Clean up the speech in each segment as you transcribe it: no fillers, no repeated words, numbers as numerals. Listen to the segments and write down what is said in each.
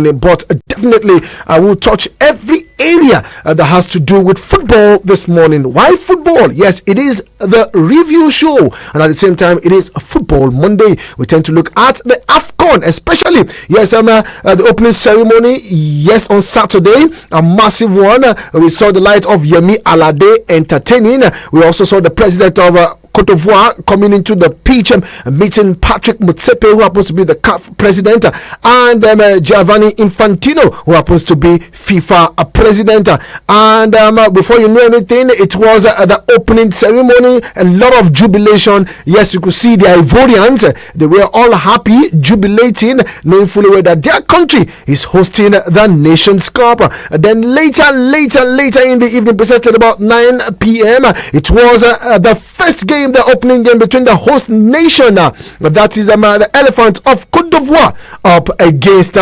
morning, but definitely I will touch every area that has to do with football this morning. Why football? Yes, it is the review show, and at the same time it is a Football Monday. We tend to look at the AFCON, especially the opening ceremony. Yes, on Saturday, a massive one. We saw the light of Yemi Alade entertaining. We also saw the president of Cote d'Ivoire coming into the pitch, meeting Patrick Motsepe, who happens to be the CAF president, and Giovanni Infantino, who happens to be FIFA president. And before you know anything, it was the opening ceremony, a lot of jubilation. Yes, you could see the Ivorians, they were all happy, jubilating, knowing fully well that their country is hosting the Nations Cup. Then later in the evening, precisely about 9 p.m., it was the first game, the opening game between the host nation, that is the Elephants of Cote d'Ivoire, up against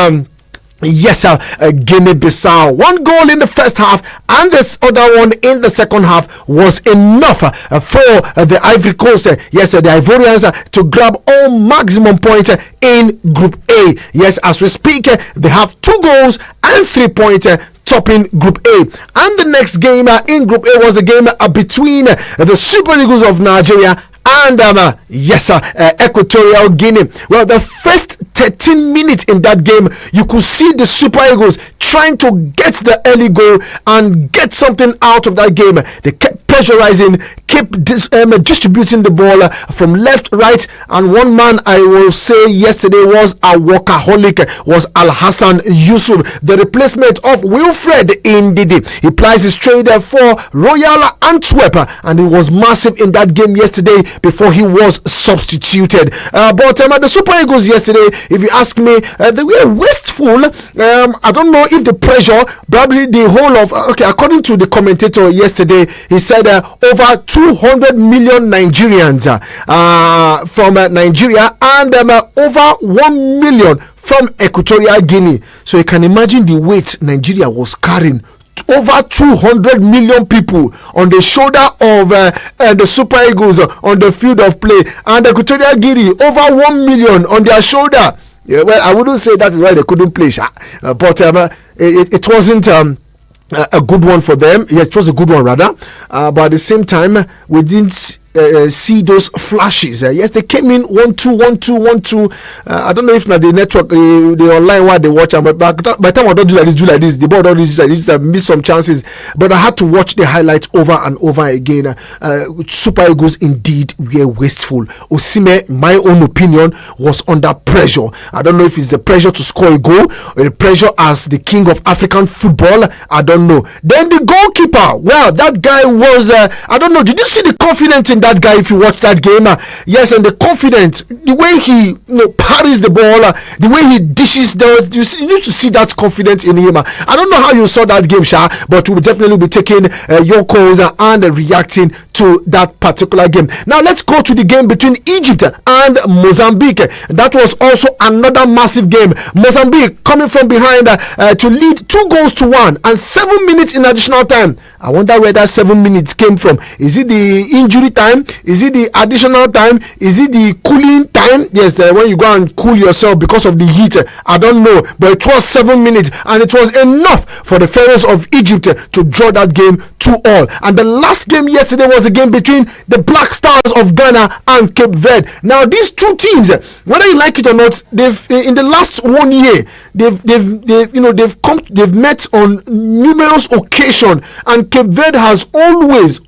Guinea-Bissau. One goal in the first half, and this other one in the second half was enough for the Ivory Coast, the Ivorians, to grab all maximum points in Group A. Yes, as we speak, they have 2 goals and 3 points, topping Group A. And the next game in Group A was a game between the Super Eagles of Nigeria and Equatorial Guinea. Well, the first 13 minutes in that game, you could see the Super Eagles trying to get the early goal and get something out of that game. They kept pressurizing, kept distributing the ball from left, right, and one man I will say yesterday was a workaholic, was Al Hassan Yusuf, the replacement of Wilfred Ndidi. He plies his trade for Royal Antwerp, and it was massive in that game yesterday before he was substituted. But the Super Eagles yesterday, if you ask me, they were wasteful. I don't know if the pressure, probably the whole of, according to the commentator yesterday, he said over 200 million Nigerians from Nigeria, and over 1 million from Equatorial Guinea. So you can imagine the weight Nigeria was carrying. Over 200 million people on the shoulder of the Super Eagles on the field of play, and Equatorial Guinea over 1 million on their shoulder. Yeah, well, I wouldn't say that is why they couldn't play, but it wasn't a good one for them. Yeah, it was a good one rather, but at the same time, we didn't see those flashes. Yes, they came in 1-2, 1-2, 1-2. I don't know if now the network, the online while they watch, but by the time I don't do like this, the ball don't do like this, I miss some chances. But I had to watch the highlights over and over again. Super Eagles indeed were wasteful. Osimhen, my own opinion, was under pressure. I don't know if it's the pressure to score a goal or the pressure as the king of African football. I don't know. Then the goalkeeper, well, that guy was, I don't know, did you see the confidence in that guy if you watch that game? Yes, and the confidence, the way he parries the ball, the way he dishes those, you need to see that confidence in him. I don't know how you saw that game, Sha, but we'll definitely be taking your calls and reacting to that particular game. Now let's go to the game between Egypt and Mozambique. That was also another massive game. Mozambique coming from behind to lead 2-1 and 7 minutes in additional time. I wonder where that 7 minutes came from. Is it the injury time? Is it the additional time? Is it the cooling time? Yes, when you go and cool yourself because of the heat. I don't know, but it was 7 minutes, and it was enough for the Pharaohs of Egypt to draw that game 2-2. And the last game yesterday was a game between the Black Stars of Ghana and Cape Verde. Now these two teams, whether you like it or not, they've in the last 1 year they've met on numerous occasions, and Cape Verde has always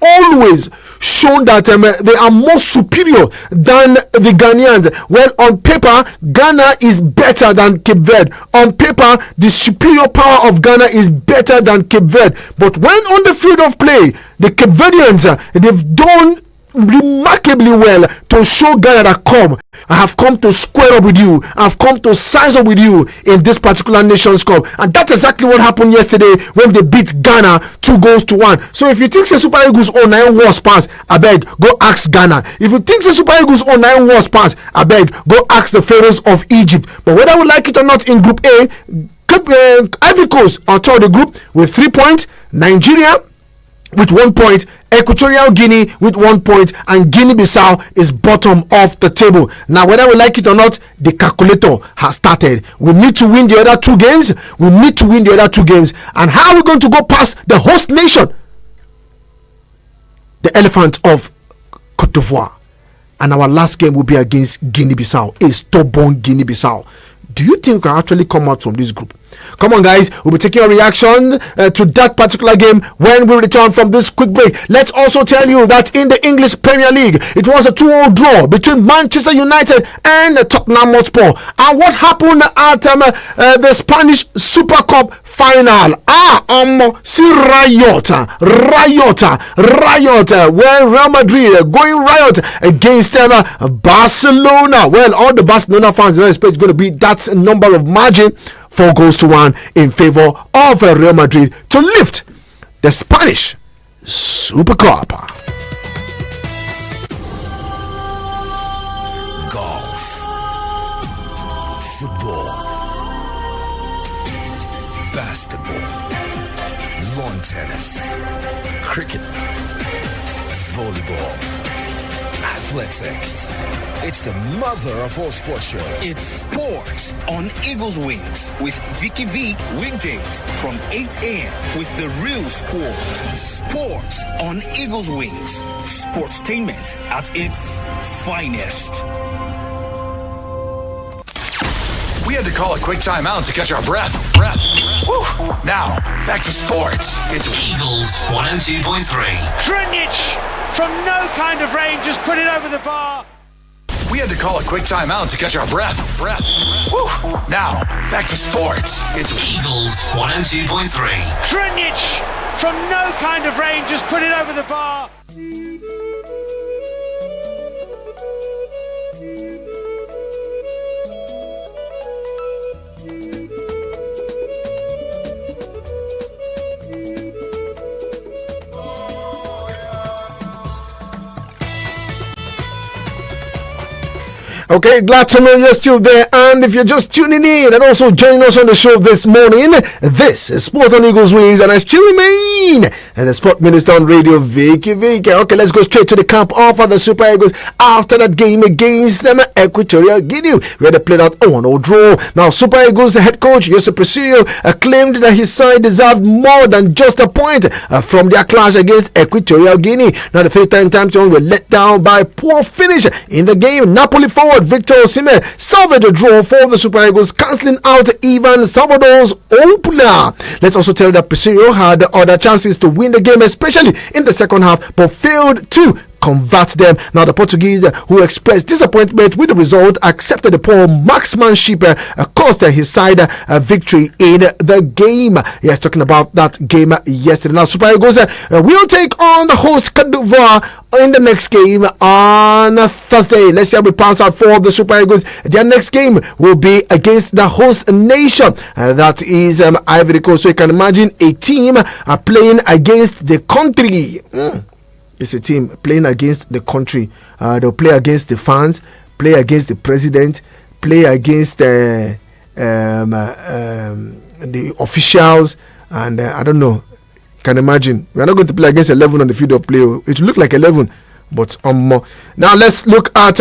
shown that they are more superior than the Ghanaians. Well, on paper, Ghana is better than Cape Verde. On paper, the superior power of Ghana is better than Cape Verde. But when on the field of play, the Cape Verdeans, they've done remarkably well to show Ghana that I have come to square up with you. I've come to size up with you in this particular Nations Cup. And that's exactly what happened yesterday when they beat Ghana 2-1. So if you think the Super Eagles on 9 wars pass, I beg, go ask Ghana. If you think the Super Eagles on 9 wars pass, I beg, go ask the Pharaohs of Egypt. But whether we like it or not, in Group A, Ivory Coast on top of the group with 3 points. Nigeria with 1 point, Equatorial Guinea with 1 point, and Guinea-Bissau is bottom of the table. Now, whether we like it or not, the calculator has started. We need to win the other 2 games. And how are we going to go past the host nation, the Elephant of Cote d'Ivoire? And our last game will be against Guinea-Bissau, a stubborn Guinea-Bissau. Do you think we can actually come out from this group? Come on, guys. We'll be taking a reaction to that particular game when we return from this quick break. Let's also tell you that in the English Premier League, it was a 2-2 draw between Manchester United and Tottenham Hotspur. And what happened at the Spanish Super Cup final? See riot, where Real Madrid going riot against Barcelona. Well, all the Barcelona fans expect it's going to be that number of margin. 4-1 in favor of Real Madrid to lift the Spanish Super Cup. Golf, football, basketball, lawn tennis, cricket, volleyball, athletics. It's the mother of all sports show. It's sports on Eagles Wings with Vicky weekdays from 8 a.m. with the real squad. Sports on Eagles Wings. Sportstainment at its finest. We had to call a quick timeout to catch our breath. Woo. Now, back to sports. It's Eagles 102.3. Krunic from no kind of range just put it over the bar. We had to call a quick timeout to catch our breath. Woo. Now, back to sports. It's Eagles 102.3. Krunic from no kind of range just put it over the bar. Okay, glad to know you're still there. And if you're just tuning in and also joining us on the show this morning, this is Sport on Eagles Wings, and I still remain the Sport Minister on Radio, Vicky. Okay, let's go straight to the camp of the Super Eagles after that game against them, Equatorial Guinea, where they played out a 1-0 draw. Now, Super Eagles head coach Jose Presidio claimed that his side deserved more than just a point from their clash against Equatorial Guinea. Now, the 3-time champions were let down by poor finish in the game. Napoli forward Victor Osimhen salvaged a draw for the Super Eagles, cancelling out Ivan Salvador's opener. Let's also tell you that Presidio had other chances to win the game, especially in the second half, but failed to convert them. Now, the Portuguese, who expressed disappointment with the result, accepted the poor marksmanship, cost his side a victory in the game. Yes, talking about that game yesterday. Now, Super Eagles will take on the host Cote d'Ivoire in the next game on Thursday. Let's see how we pass out for the Super Eagles. Their next game will be against the host nation, that is Ivory Coast. So you can imagine a team playing against the country. It's a team playing against the country. They'll play against the fans, play against the president, play against the officials, and I don't know. You can imagine. We're not going to play against 11 on the field of play. It will look like 11, but now let's look at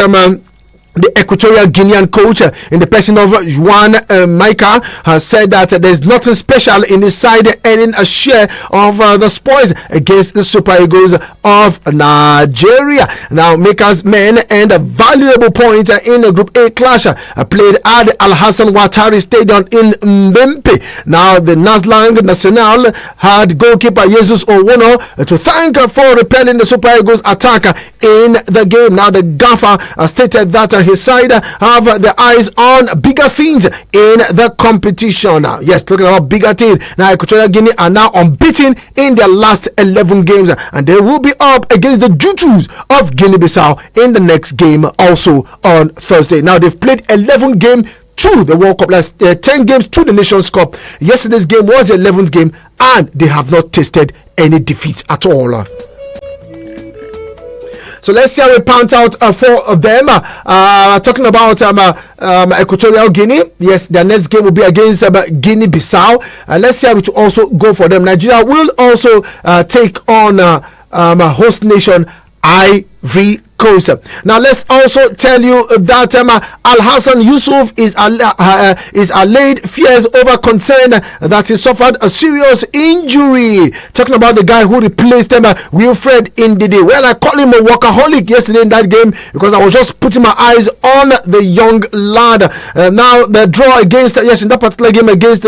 the Equatorial Guinean coach in the person of Juan Maika has said that there's nothing special in his side earning a share of the spoils against the Super Eagles of Nigeria. Now, Maika's men earned a valuable point in the Group A clash played at the Al Hassan Ouattara Stadium in Mbempe. Now, the Naslang Nacional had goalkeeper Jesus Owono to thank for repelling the Super Eagles attack in the game. Now, the gaffer stated that his side have the eyes on bigger things in the competition. Yes, talking about bigger things. Now, Equatorial Guinea are now unbeaten in their last 11 games, and they will be up against the Jutus of Guinea-Bissau in the next game, also on Thursday. Now, they've played 11 games to the World Cup, last 10 games to the Nations Cup. Yesterday's game was the 11th game, and they have not tasted any defeat at all. So let's see how we pound out for them. Talking about Equatorial Guinea. Yes, their next game will be against Guinea-Bissau. Let's see how we also go for them. Nigeria will also take on host nation Ivory Coast. Now let's also tell you that Al Hassan Yusuf is allayed fears over concern that he suffered a serious injury. Talking about the guy who replaced Wilfred Ndidi. Well, I called him a workaholic yesterday in that game because I was just putting my eyes on the young lad. Now the draw against in that particular game against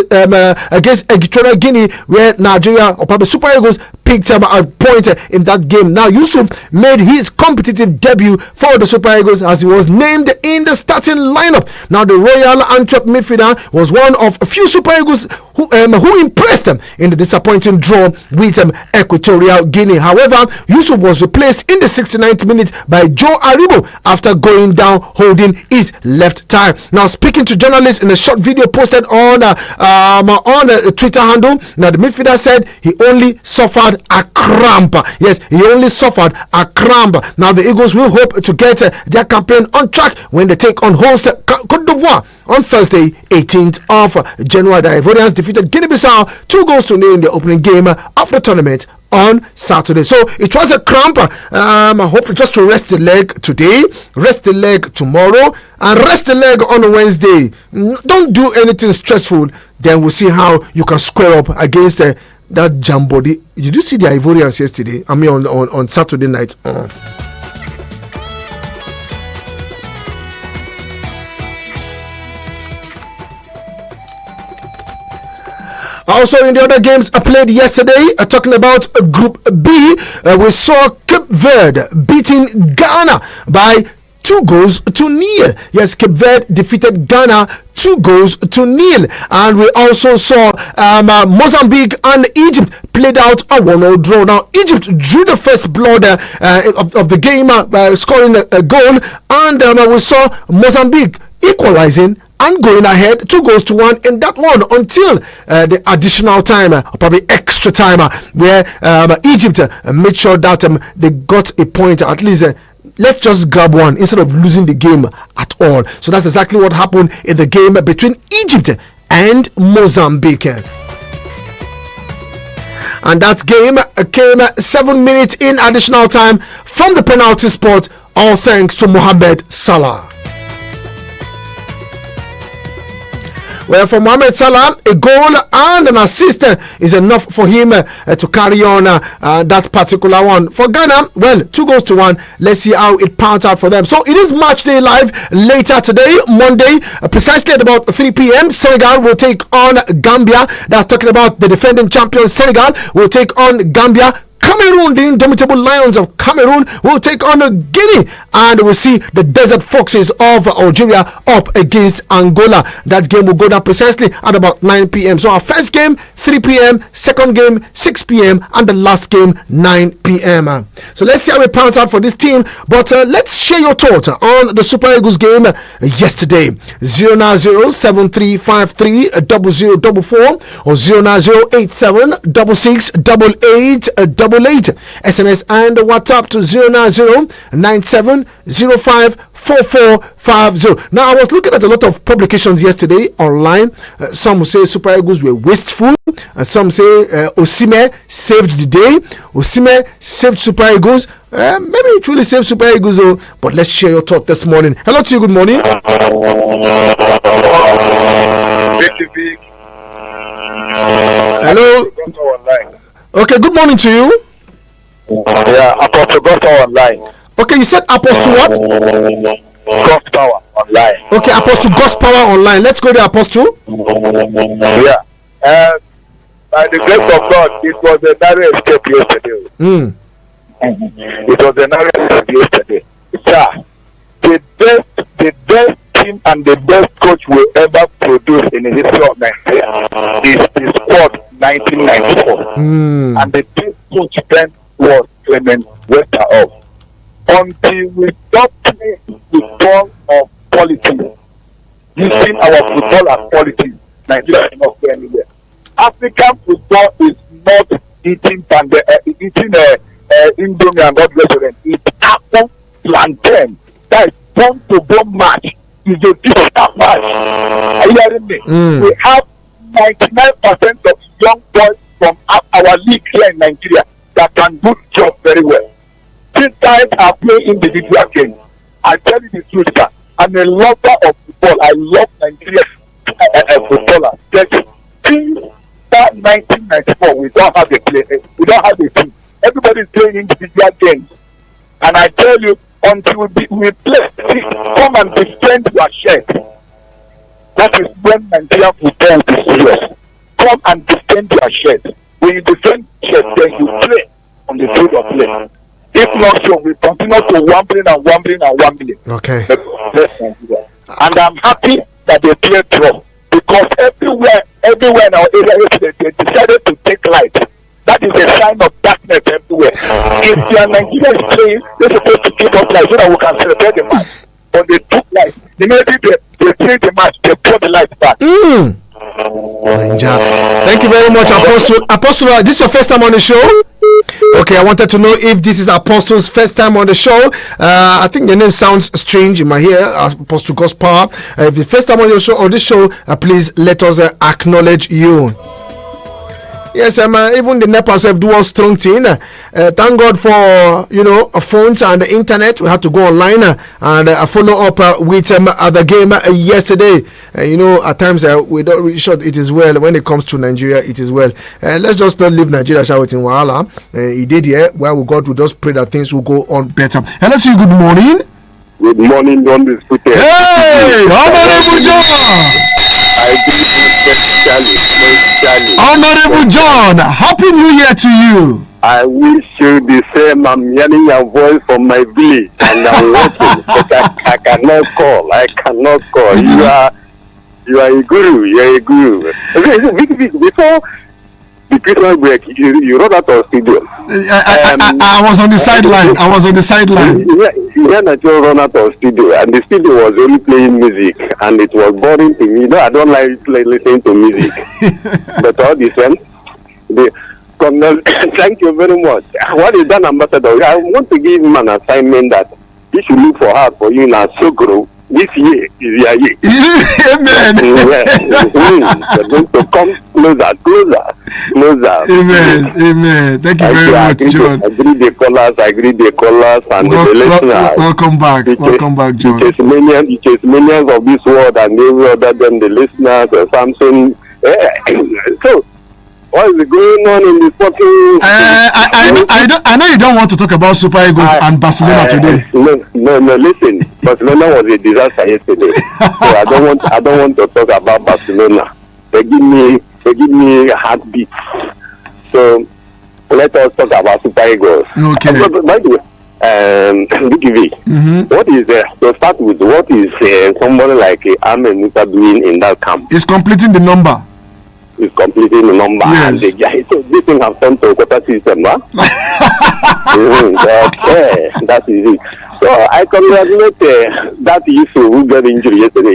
Equatorial Guinea, where Nigeria or probably Super Eagles picked a point in that game. Now Yusuf made his competitive debut for the Super Eagles as he was named in the starting lineup. Now the Royal Antwerp midfielder was one of a few Super Eagles who impressed them in the disappointing draw with Equatorial Guinea. However, Yusuf was replaced in the 69th minute by Joe Aribo after going down holding his left thigh. Now speaking to journalists in a short video posted on a Twitter handle, now the midfielder said he only suffered a cramp. Yes, he only suffered a cramp. Now the Eagles will hope to get their campaign on track when they take on host Cote d'Ivoire on Thursday, 18th of January. The Ivorians defeated Guinea-Bissau 2-0 in the opening game of the tournament on Saturday. So it was a cramp. Hopefully just to rest the leg today, rest the leg tomorrow, and rest the leg on Wednesday. Don't do anything stressful. Then we'll see how you can square up against that Jambody. Did you see the Ivorians yesterday? I mean on Saturday night. Also, in the other games played yesterday, talking about Group B, we saw Cape Verde beating Ghana by 2-0. Yes, Cape Verde defeated Ghana 2-0, and we also saw Mozambique and Egypt played out a 1-0 draw. Now Egypt drew the first blood of the game by scoring a goal, and we saw Mozambique equalizing and going ahead 2-1 in that one until the additional time, or probably extra time, where Egypt made sure that they got a point at least. Let's just grab one instead of losing the game at all. So that's exactly what happened in the game between Egypt and Mozambique. And that game came 7 minutes in additional time from the penalty spot, all thanks to Mohamed Salah. Well, for Mohamed Salah, a goal and an assist is enough for him to carry on that particular one. For Ghana, well, 2-1. Let's see how it pans out for them. So it is match day live later today, Monday, precisely at about 3 p.m. Senegal will take on Gambia. That's talking about the defending champion. Senegal will take on Gambia. Cameroon, the indomitable Lions of Cameroon, will take on Guinea, and we'll see the Desert Foxes of Algeria up against Angola. That game will go down precisely at about 9 p.m. So our first game 3 p.m., second game 6 p.m., and the last game 9 p.m. So let's see how it pans out for this team. But let's share your thoughts on the Super Eagles game yesterday. 09073530044 or 09087668888. SMS and WhatsApp to 09097054450. Now I was looking at a lot of publications yesterday online. Some say Super Eagles were wasteful, and some say Osimhen saved the day. Osimhen saved Super Eagles. Maybe it really saved Super Eagles, but let's share your thought this morning. Hello to you, good morning. Vicky. Hello. Okay, good morning to you. Yeah, Apostle Gospel online. Okay, you said Apostle what? Gospel online. Okay, Apostle Gospel online. Let's go to Apostle. Yeah. By the grace of God, it was a narrow escape yesterday. It was a narrow escape yesterday. Sir, the best team and the best coach we ever produce in the history of Nigeria is the squad 1994. And the best coach then was Clement Westerhoff. Until we stop playing football of politics, using our football as politics, Nigeria is not going anywhere. African football is not eating Indomie and God restaurant. It's apple plantain. That is bone-to-bone match. Is a difficult match. Are you hearing me? We have 99% of young boys from our league here in Nigeria that can do the job very well. These guys are playing individual games. I tell you the truth, sir. I'm a lover of football. I love Nigerian footballers. Since 1994, we don't have a play. We don't have a team. Everybody is playing individual games. And I tell you, until we play, come and defend your shirt. That is when Nigerian football will be serious. Come and defend your shirt. When you defend your shirt, then you play on the field of play. If not so, we continue to wambling. Okay. And I'm happy that they play draw. Because everywhere in our area, they decided to take light. That is a sign of darkness everywhere. If the Nigerians playing, they're supposed to keep up light so that we can celebrate the match. But they took light. The minute they play the match, they put the light back. Thank you very much, Apostle. Apostle, this is your first time on the show? Okay, I wanted to know if this is Apostle's first time on the show. I think the name sounds strange in my ear, Apostle God's Power. If the first time on your show, on this show, please let us acknowledge you. Yes, even the NEPA self do a strong thing. Thank God for phones and the internet. We had to go online and follow up with the game yesterday. At times we don't really sure it is well. When it comes to Nigeria, it is well. Let's just not leave Nigeria shouting wahala. He did here. Where we God will just pray that things will go on better. Hello to you. Good morning. Good morning, Don Disputed. Hey, Honorable John. Honorable John, Happy New Year to you. I wish you the same. I'm hearing your voice from my village and I'm working, but I cannot call. You are a guru. Okay, before the Christmas break, you wrote out our studio. I was on the sideline. Yeah, Nacho run out of studio, and the studio was only playing music, and it was boring to me. I don't like listening to music. But all the same, thank you very much. What is that, Ambassador? I want to give him an assignment that he should look for her for you in Asokoro. This year is your year. Amen. You're going to come closer. Amen. Thank you very much, John. I greet the callers, and the listeners. Welcome back, John. It is millions of this world and every other than the listeners, Samson. So, what is going on in the sporting? I know you don't want to talk about Super Eagles and Barcelona today. No. Listen, Barcelona was a disaster yesterday, so I don't want to talk about Barcelona. They give me a heartbeat. So let us talk about Super Eagles. Okay. By the way, Vicky, what is to start with? What is somebody like Ahmed Musa doing in that camp? He's completing the number. Is completing the number, yes. And so this thing has come to a quarter system, huh? Okay, that is it. So I congratulate that issue who got injury yesterday.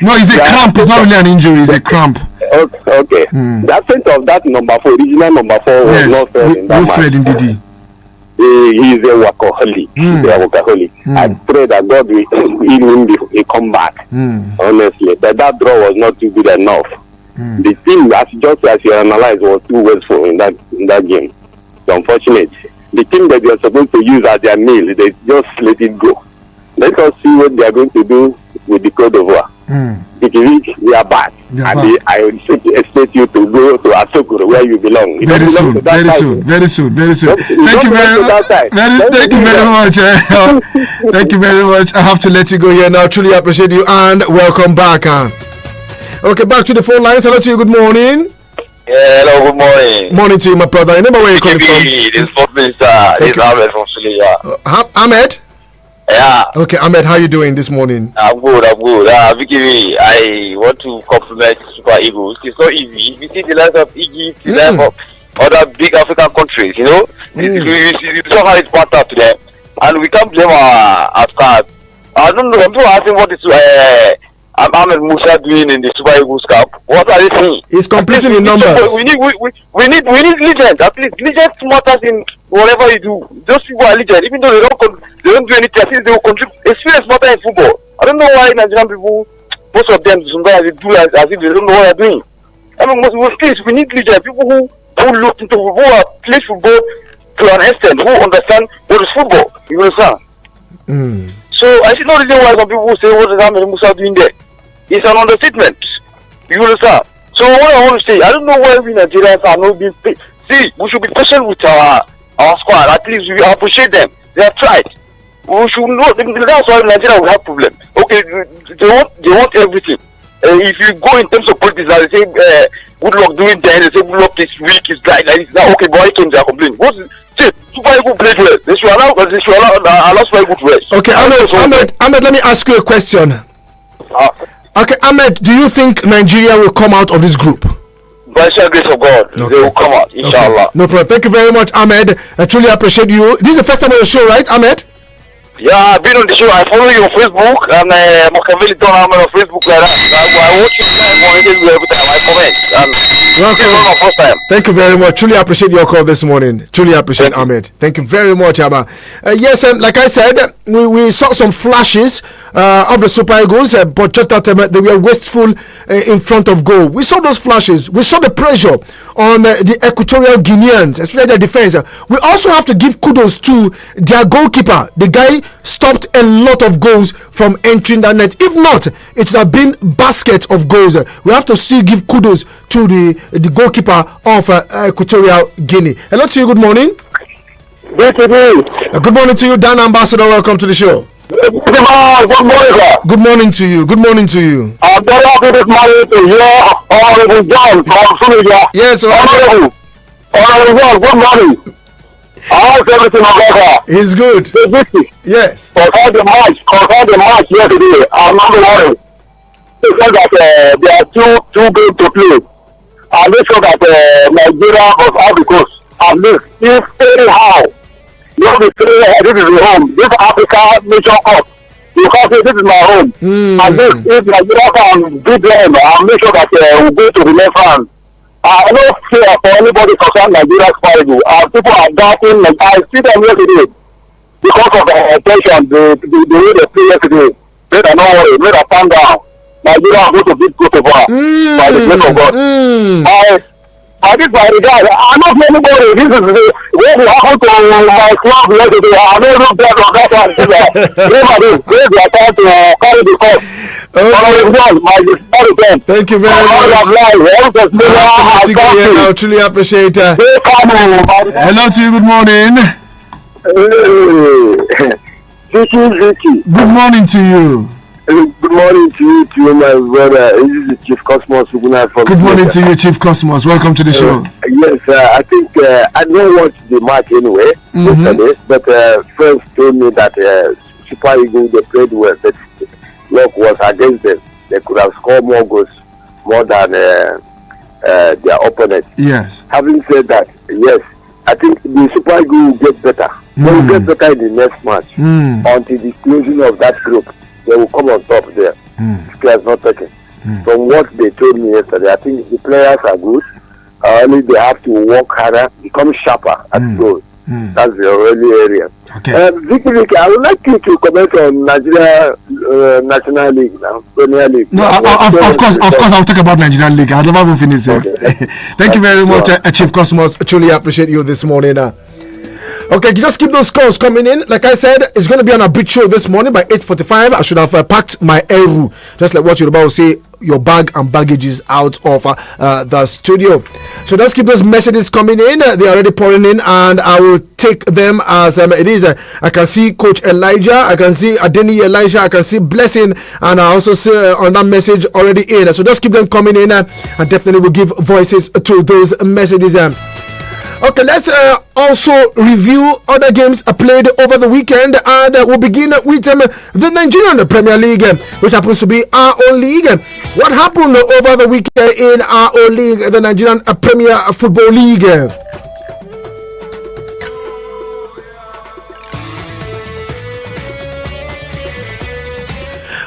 No, it's a cramp. It's not really an injury. It's a cramp. Okay. The absence of that original number 4 was not fair in that match. He is a workaholic. I pray that God will heal him a comeback. Honestly, but that draw was not too good enough. The team, just as you analyze, was too wasteful in that game. It's unfortunate. The team that they are supposed to use as their meal, they just let it go. Let us see what they are going to do with the Côte d'Ivoire. Vick, we are back. I expect you to go to Asokoro where you belong. Very soon. Thank you very much. Thank you very much. I have to let you go here now. Truly appreciate you and welcome back. Okay, back to the phone lines. Hello to you. Good morning. Yeah, hello, good morning. Morning to you, my brother. Remember where you're calling from? This Sport Minister. This is Ahmed from Suleja. Ahmed? Yeah. Okay, Ahmed, how you doing this morning? I'm good. Vicky, I want to compliment Super Eagles. It's not easy. If you see the likes of Egypt, the likes of other big African countries, you know, you saw how it's backed up to them. And we can't blame our stars. I don't know, I'm just asking what is Ahmed Musa doing in the Super Eagles Cup. What are they saying? He's completing the numbers. We need legends. At least legends matters in whatever you do, those people are legend. Even though they don't do anything, I think they will contribute. Experience matter in football. I don't know why Nigerian people, most of them, sometimes they do as if they don't know what they're doing. I mean, we need legend, people who look into football, who are play football to an extent, who understand what is football. You understand? So I see no reason why some people say what is Ahmed Musa doing there. It's an understatement. You understand? So what I want to say, I don't know why we Nigerians are not being paid. See, we should be patient with our squad. At least we appreciate them. They have tried. We should know. That's why Nigeria will have problems. Okay, they want everything. If you go in terms of politics, they say good luck doing that. They say good luck this week is like this. Now, okay, boy, came there complaining. What's it? Super Eagles played well. They should allow Super Eagles to rest. Okay, Ahmed, let me ask you a question. Okay, Ahmed, do you think Nigeria will come out of this group? By the grace of God, they will come out, inshallah. Okay. No problem. Thank you very much, Ahmed. I truly appreciate you. This is the first time on the show, right, Ahmed? Yeah, I've been on the show. I follow you on Facebook, and Machiavelli Don Ahmed on Facebook like that. I watch you guys on interview every time. I comment. This is not my first time. Thank you very much. Truly appreciate your call this morning. Truly appreciate Ahmed. Thank you very much, Abba. Yes, like I said, we saw some flashes of the Super Eagles, but just that they were wasteful in front of goal. We saw those flashes. We saw the pressure on the Equatorial Guineans, especially their defense. We also have to give kudos to their goalkeeper. The guy stopped a lot of goals from entering that net. If not, it would have been baskets of goals. We have to still give kudos to the goalkeeper of Equatorial Guinea. Hello to you. Good morning. Good morning to you, Dan Ambassador. Welcome to the show. Good morning, sir. Good morning to you. Good morning to you. I'm very happy this morning to hear Honorable John from Suleja. Yes, Honorable John, good morning. How's everything over there? It's good. Vicky. Yes. Concerning the match yesterday, I'm not worried. They said that there are two games to play. I make sure that Nigeria must have the coast. At least, if anyhow, not the this is the home. This Africa Nation Cup. Because this is my home. And this, if Nigeria can beat them, I'll make sure that we go to the next round. I don't fear for anybody concerned Nigeria's party. People are doubting, and I see them yesterday because of the tension, the way they play yesterday. They are not worried. They are calm down. Nigeria are going to beat Cote d'Ivoire by the grace of God. I think by the guy, I'm not anybody. This is what happened to my club yesterday. I don't know that one. They are trying to carry the cup. Thank you very much. I truly appreciate it. Hello to you. Good morning. Vicky. Good morning to you. Good morning to you, my brother. This is Chief Cosmos. Good morning to you, Chief Cosmos. Welcome to the show. Yes, I think I don't watch the match anyway, yesterday, but friends told me that Super Eagles, they played well, but luck was against them. They could have scored more goals, more than their opponent. Yes. Having said that, yes, I think the Super Eagles will get better. They will get better in the next match until the closing of that group. They will come on top there. Players not taken. From what they told me yesterday, I think the players are good. Only they have to work harder, become sharper at goal. That's the only area. Okay. Vicky, I would like you to comment on Nigeria National League now, Premier League. No, of course, I'll talk about Nigerian League. I'll never finish it. Okay. Thank you very much, Chief Cosmos. I truly appreciate you this morning. Okay, just keep those calls coming in. Like I said, it's going to be on a big show this morning by 8:45. I should have packed my Eru, just like what you're about to say. Your bag and baggage is out of the studio. So let's keep those messages coming in. They're already pouring in, and I will take them as it is. I can see Coach Elijah, I can see Adeni Elijah, I can see Blessing, and I also see on that message already in. So just keep them coming in, and definitely we'll give voices to those messages. Okay, let's also review other games played over the weekend, and we'll begin with the Nigerian Premier League, which happens to be our own league. What happened over the weekend in our own league, the Nigerian Premier Football League?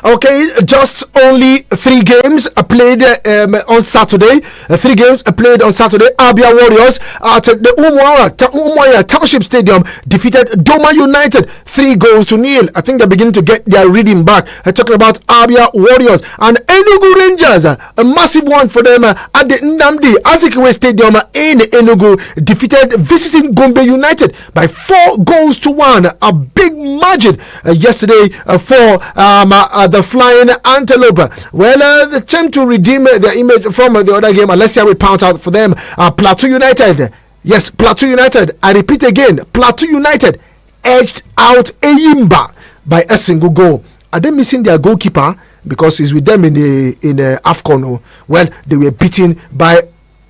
Okay, just only 3 games played on Saturday. 3 games played on Saturday. Abia Warriors at the Umuahia Township Stadium defeated Doma United 3-0. I think they're beginning to get their rhythm back. Talking about Abia Warriors and Enugu Rangers, a massive one for them at the Nnamdi Azikiwe Stadium in Enugu, defeated visiting Gombe United by 4-1. A big margin yesterday for the Flying Antelope. Well, they attempt to redeem their image from the other game. Alessia will pound out for them. Plateau United. Yes, Plateau United. I repeat again, Plateau United edged out Eyimba by a single goal. Are they missing their goalkeeper? Because he's with them in the AFCON. Well, they were beaten by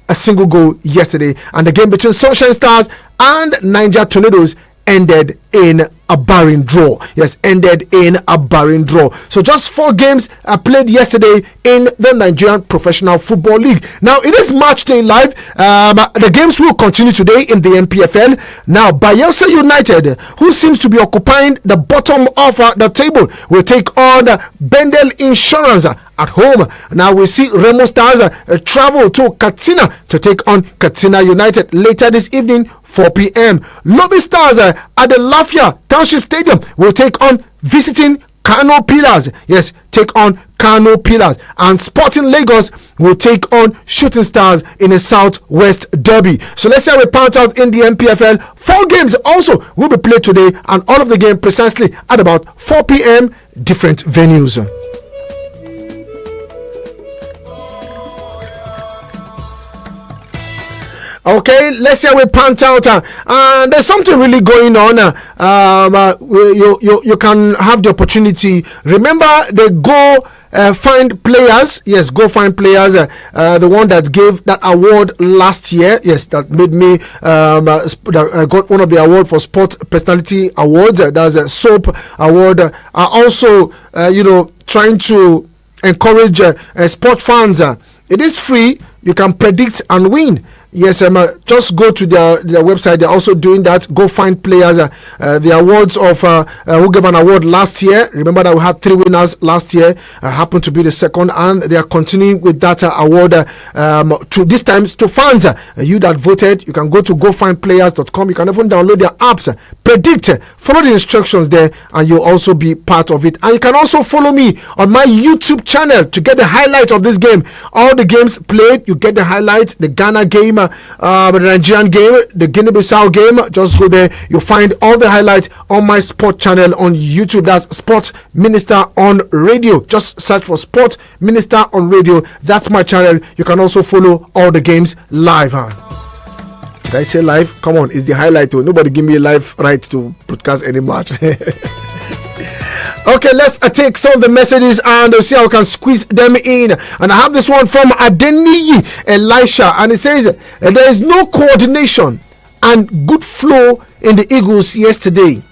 a single goal yesterday. And the game between Sunshine Stars and Niger Tornadoes ended in a barren draw. Yes, ended in a barren draw. So just 4 games played yesterday in the Nigerian Professional Football League. Now it is match day live. The games will continue today in the NPFL. Now Bayelsa United, who seems to be occupying the bottom of the table, will take on Bendel Insurance at home. Now we see Remo Stars travel to Katsina to take on Katsina United later this evening, 4 p.m. Lobby Stars at the Lafia Township Stadium will take on visiting Kano Pillars. Yes, take on Kano Pillars. And Sporting Lagos will take on Shooting Stars in a Southwest Derby. So let's say we point out in the NPFL. 4 games also will be played today, and all of the game precisely at about 4 p.m. different venues. Okay, let's say we pant out, and there's something really going on. You can have the opportunity. Remember the Go Find Players. Yes, Go Find Players. The one that gave that award last year. Yes, that made me got one of the award for Sport Personality Awards. That's a SOAP award. Also, trying to encourage sport fans. It is free. You can predict and win. Yes, just go to their website. They're also doing that. Go Find Players. The awards of who gave an award last year. Remember that we had 3 winners last year. Happened to be the second, and they are continuing with that award to this time to fans. You that voted, you can go to gofindplayers.com. You can even download their apps. Predict, follow the instructions there, and you'll also be part of it. And you can also follow me on my YouTube channel to get the highlights of this game. All the games played, you get the highlights. The Ghana game, the Nigerian game, the Guinea-Bissau game. Just go there. You'll find all the highlights on my sport channel on YouTube. That's Sport Minister on Radio. Just search for Sport Minister on Radio. That's my channel. You can also follow all the games live. Did I say live? Come on, it's the highlight. Nobody give me a live right to broadcast any match. Okay, let's take some of the messages and see how we can squeeze them in. And I have this one from Adeniyi Elisha, and it says there is no coordination and good flow in the Eagles yesterday.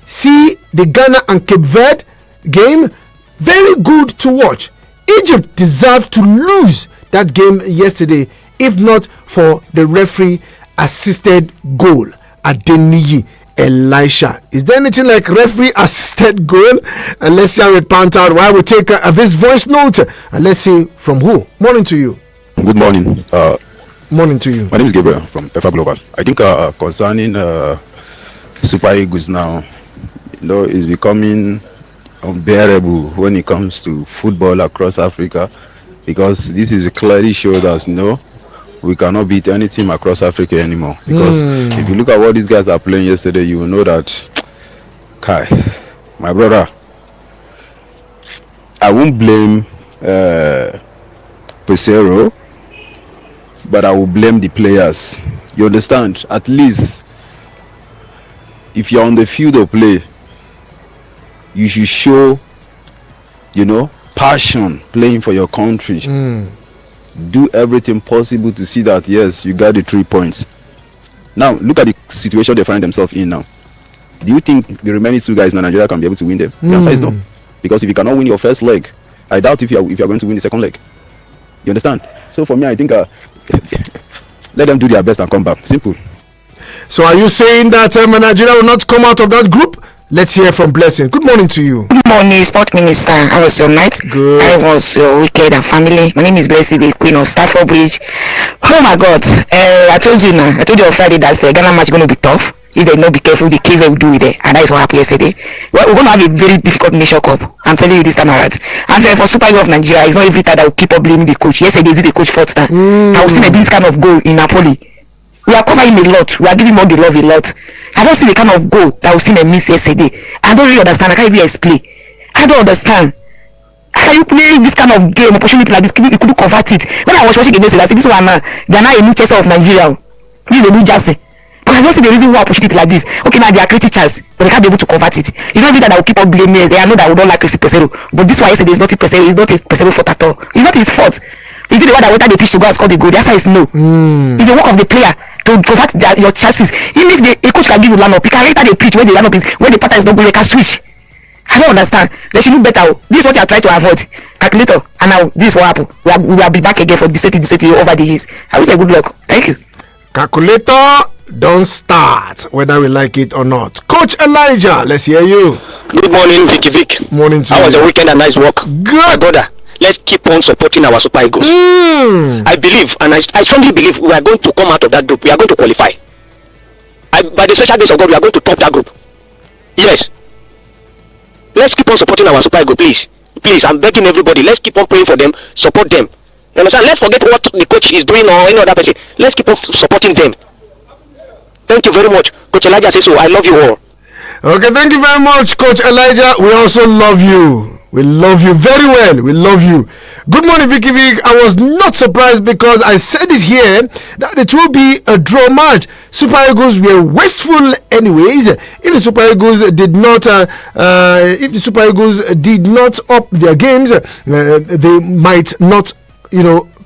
See the Ghana and Cape Verde game, very good to watch. Egypt deserved to lose that game yesterday if not for the referee assisted goal. Adeniyi Elisha. Is there anything like referee assisted goal? And let's see how it panned out. While we take this voice note, and let's see from who. Morning to you. Good morning. Morning to you. My name is Gabriel from PEFA Global. I think concerning Super Eagles now, is becoming unbearable when it comes to football across Africa, because this is clearly showed us we cannot beat any team across Africa anymore. Because if you look at what these guys are playing yesterday, you will know that, Kai, my brother, I won't blame Pesero, but I will blame the players. You understand? At least, if you're on the field of play, you should show, passion playing for your country. Do everything possible to see that yes, you got the 3 points. Now look at the situation they find themselves in now. Do you think the remaining 2 guys in Nigeria can be able to win them? The answer is no, because if you cannot win your first leg, I doubt if you're going to win the second leg. You understand? So for me, I think let them do their best and come back. Simple. So are you saying that Nigeria will not come out of that group? Let's hear from Blessing. Good morning to you. Good morning, Sport Minister. How was your night? Good. How was your weekend and family? My name is Blessing, the Queen of Stafford Bridge. Oh my God! I told you on Friday that the Ghana match is going to be tough. If they not be careful, the cave will do it there, and that is what happened yesterday. We're going to have a very difficult Nation Cup. I'm telling you this time around. And for Super Eagles of Nigeria, it's not every time that will keep on blaming the coach. Yesterday, the coach fought that. I was seeing this kind of goal in Napoli. We are covering a lot. We are giving all the love a lot. I don't see the kind of goal that we seen a miss yesterday. I don't really understand. I can't even explain. I don't understand. How can you play this kind of game opportunity like this? You couldn't convert it. When I was watching against it, I said this one they are now a new Chelsea of Nigeria. This is a new Jersey. But I don't see the reason why opportunity like this. Okay, now they are creating chance, but they can't be able to convert it. It's not even that I will keep on blaming me. I know that we don't like Chris Pesero, but this one yesterday is not Pesero. It's not his Pesero fault at all. It's not his fault. Is it the one that wanted the pitch to go and score the goal? The answer is no. It's the work of the player to convert your chances. Even if a coach can give you line up, he can enter the pitch where the line up is, where the pattern is not good, they can switch. I don't understand. They should do better. This is what you are trying to avoid. Calculator. And now this is what happened. We will be back again for the city over the years. I wish you good luck. Thank you. Calculator, don't start whether we like it or not. Coach Elijah, let's hear you. Good morning, Vick. Morning to you. How was your weekend and nice work? Good. My brother, let's keep on supporting our Super Eagles. I believe, and I strongly believe, we are going to come out of that group. We are going to qualify. By the special grace of God, we are going to top that group. Yes. Let's keep on supporting our Super Eagles, please. Please, I'm begging everybody. Let's keep on praying for them, support them. You understand? Let's forget what the coach is doing or any other person. Let's keep on supporting them. Thank you very much. Coach Elijah says so. I love you all. Okay, thank you very much, Coach Elijah. We also love you. We love you very well. We love you. Good morning, Vicky Vick. I was not surprised because I said it here that it will be a draw match. Super Eagles were wasteful anyways. If the Super Eagles did not up their games, they might not,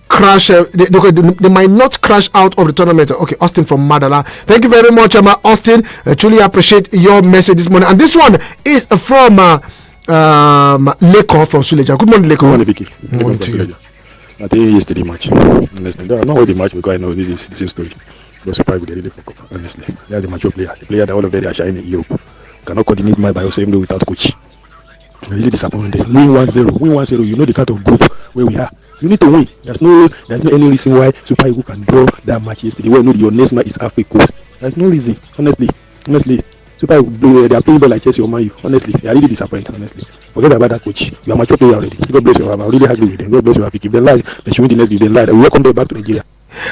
crash. They might not crash out of the tournament. Okay, Austin from Madala. Thank you very much, Austin. I truly appreciate your message this morning. And this one is from Lekon from Suleja. Good morning, Lekon. Good morning, Vicky. Good morning to you. I think yesterday match. Honestly, I know what the match because I know this is the same story. But Super Eagles really fuck up. Honestly, they are the mature player. The player that all of them are shining in Europe cannot coordinate my by yourself without coach. I'm really disappointed. Win 1-0. You know the kind of group where we are. You need to win. There's no any reason why Super Eagles can draw that match yesterday. Well, no, your next match is halfway course. There's no reason. Honestly. Super Eagles, they are playing ball like Chelsea or Man U. Honestly, they are really disappointed. Honestly, forget about that coach. You are mature player already. God bless you. I'm really happy with them. God bless you. If they lie, they should win the next game. They lie. We welcome them back to Nigeria.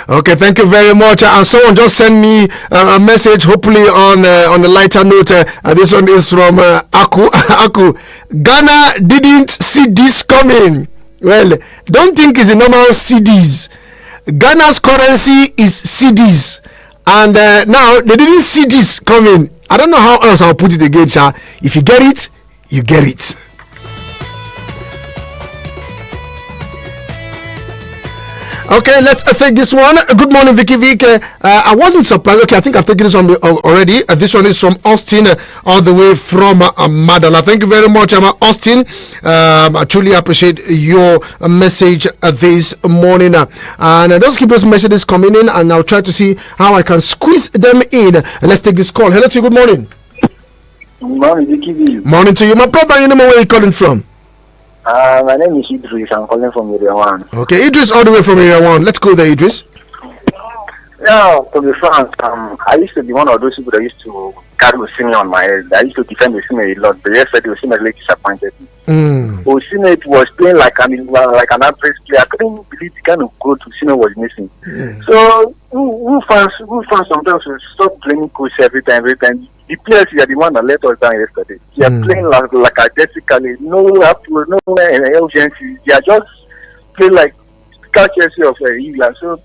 Okay, thank you very much. And someone just sent me a message, hopefully on a lighter note. This one is from Aku. Ghana didn't see this coming. Well, don't think it's a normal CDs. Ghana's currency is CDs. And now they didn't see this coming. I don't know how else I'll put it again, Cha. If you get it, you get it. Okay, let's take this one. Good morning, Vicky Vick. I wasn't surprised. Okay, I think I've taken this one already. This one is from Austin, all the way from Madala. Thank you very much, Austin. I truly appreciate your message this morning. And just keep those messages coming in, and I'll try to see how I can squeeze them in. Let's take this call. Hello to you. Good morning. Good morning, Vicky Vick. Morning to you, my brother. You know where you're calling from? My name is Idris. I'm calling from Area 1. Okay, Idris, all the way from Area 1. Let's go there, Idris. Yeah, to be frank, I used to be one of those people that used to carry Osime on my head. I used to defend Osime a lot, but yesterday Osime really disappointed me. Osime was playing like an average player. I couldn't believe the kind of growth Osime was missing. So, who fans sometimes will stop blaming coach every time. The players are the one that let us down yesterday. They are playing like athletically, no urgency. They are just playing like Chelsea of England. So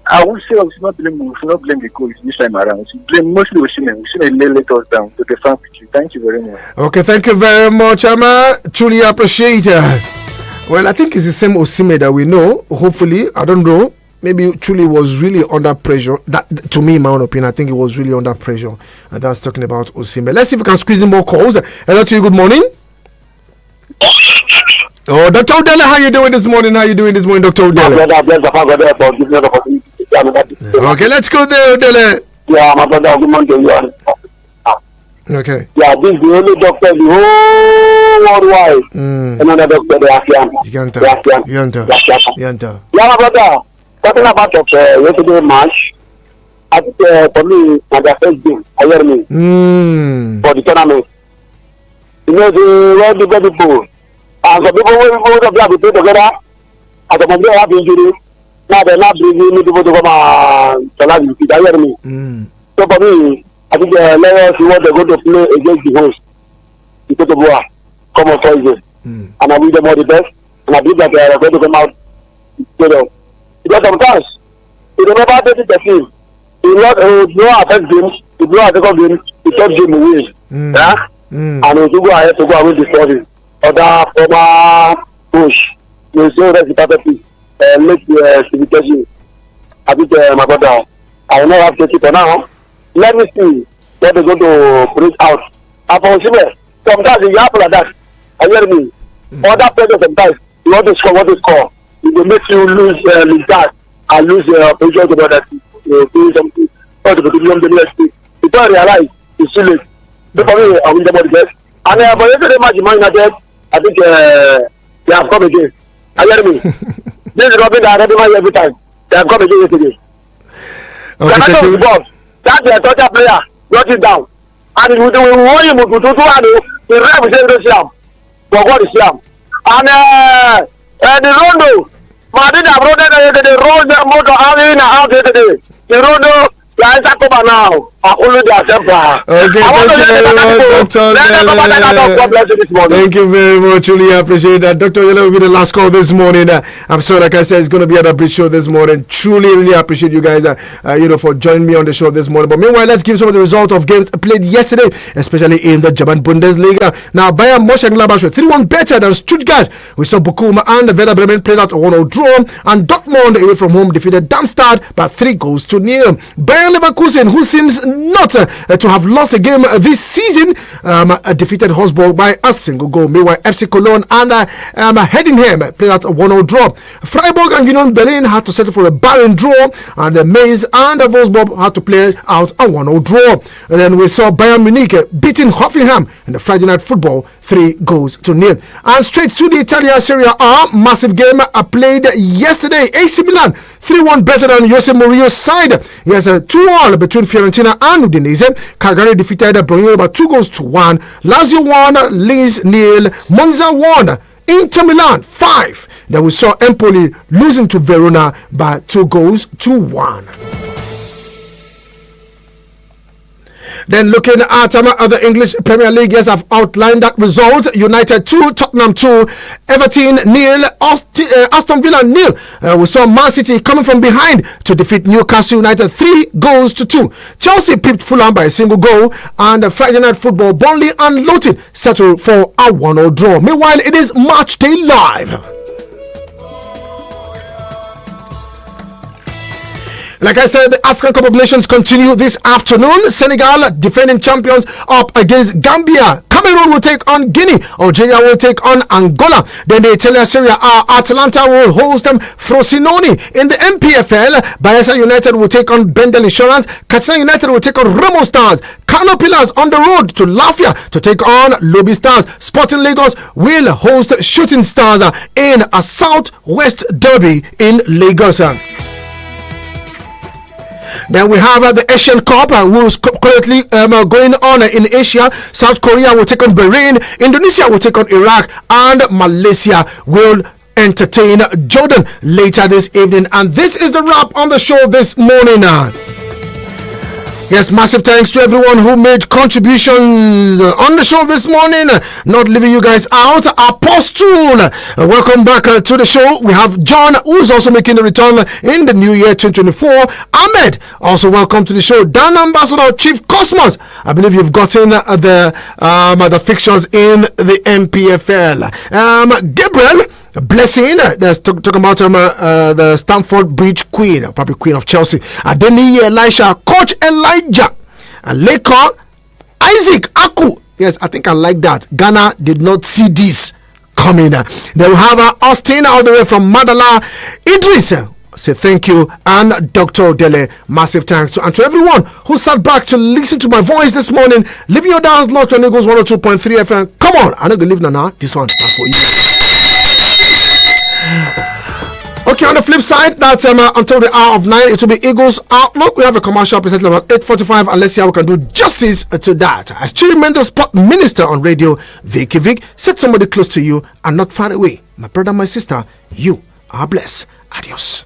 I would say we should not blame the coach this time around. We should blame mostly Osime. Osime let us down. To the fan with you. Thank you very much. Okay, thank you very much, Ama. Truly appreciate it. Well, I think it's the same Osime that we know. Hopefully, I don't know. Maybe truly was really under pressure. That, to me, in my own opinion, I think it was really under pressure. And that's talking about Osime. Let's see if we can squeeze in more calls. Hello to you. Good morning. Oh, Dr. Odele, how you doing this morning? Dr. Odele? Okay, let's go there, Odele. Yeah, my brother, good morning to you. Okay. Yeah, this is the only doctor in the whole worldwide. Another doctor, they are young. Yanta. Yeah, brother. Talking about yesterday match, I think for me, my first game, I hear me for the tournament. You know, the people, and some people will play together, and some of them have injury. Now they're not bringing people to come and challenge the I hear me. So for me, I think let us see what they're going to play against the host. The Cote d'Ivoire, come on Thursday. And I wish them all the best. And I believe that they are going to come out together. Because sometimes, you remember 2013, you know affect games, you know affect games, you third game away. Yeah? And you go ahead to go away the story. Other former coach, you say that's the perfect thing. Make the civilization. I think my brother, I will not have to take it for now. Let me see what they're going to bring out. And for Osimhen, sometimes you happen like that. I hear me. Other players sometimes, you want to score what they score. It will make you lose that and lose position to the other team. Do something or to become the next team. Before I realize, it's too late. So for me, I win the body best. And for yesterday match in Man United, I think they have come again. I hear me. This is Robin that I ready every time. They have come again yesterday. Okay, that's the toucher player, got it down. And we want him to do the rep is the Siam. For what is Siam? And the Rondo, Madrid have rolled the road motor out yesterday. The Rondo, yeah, it's over now. Only the temper. Okay, thank you very much. Truly appreciate that. Dr. Yellow will be the last call this morning. I'm sorry, like I said, it's going to be a big show this morning. Truly, really appreciate you guys, for joining me on the show this morning. But meanwhile, let's give some of the results of games played yesterday, especially in the German Bundesliga. Now, Bayern Mönchengladbach were 3-1 better than Stuttgart. We saw Bochum and Werder Bremen played out a 1-0 draw, and Dortmund away from home defeated Darmstadt by 3-0. Bayern Leverkusen, who seems not to have lost a game this season, defeated Wolfsburg by a single goal. Meanwhile, FC Cologne and Heidenheim played out a 1-0 draw. Freiburg and Union Berlin had to settle for a barren draw, and Mainz and Wolfsburg had to play out a 1-0 draw. And then we saw Bayern Munich beating Hoffenheim in the Friday night football 3-0. And straight to the Italian Serie A, massive game played yesterday. AC Milan 3-1 better than Jose Mourinho's side. Yes, 2-1 between Fiorentina and Udinese. Cagliari defeated Bologna by 2-1. Lazio 1, Linz 0, Monza 1. Inter Milan 5. Then we saw Empoli losing to Verona by 2-1. Then looking at other English Premier League, yes, I've outlined that result. United 2, Tottenham 2, Everton 0, Aston Villa 0. We saw Man City coming from behind to defeat Newcastle United 3-2. Chelsea pipped Fulham by a single goal, and Friday night football, Burnley and Luton settled for a 1-0 draw. Meanwhile, it is Match Day Live. Like I said, the African Cup of Nations continue this afternoon. Senegal, defending champions, up against Gambia. Cameroon will take on Guinea. Algeria will take on Angola. Then the Italian Serie A, Atalanta will host Frosinone. In the MPFL, Bayelsa United will take on Bendel Insurance. Katsina United will take on Remo Stars. Kano Pillars on the road to Lafia to take on Lobby Stars. Sporting Lagos will host Shooting Stars in a Southwest Derby in Lagos. Then we have the Asian Cup, who's currently going on in Asia. South Korea will take on Bahrain, Indonesia will take on Iraq, and Malaysia will entertain Jordan later this evening. And this is the wrap on the show this morning. Yes, massive thanks to everyone who made contributions on the show this morning. Not leaving you guys out. Apostle, welcome back to the show. We have John, who is also making a return in the new year 2024. Ahmed, also welcome to the show. Dan Ambassador, Chief Cosmos. I believe you've gotten the fixtures in the MPFL. Gabriel, Blessing, let's talk about the Stamford Bridge Queen, probably Queen of Chelsea. Adeni Elisha, Coach Elijah, Leko, Isaac Aku. Yes, I think I like that. Ghana did not see this coming. Then we have Austin all the way from Madala. Idris, say thank you. And Dr. Dele, massive thanks. And to everyone who sat back to listen to my voice this morning, leaving your dance locked on Eagles 102.3 FM. Come on, I'm not going to leave now. This one is for you. Okay, on the flip side, that's until the hour of 9, it will be Eagles Outlook. We have a commercial presented about 8:45, and let's see how we can do justice to that. As Chile Mendes, Sport Minister on radio, Vicky Vick, said somebody close to you and not far away. My brother, my sister, you are blessed. Adios.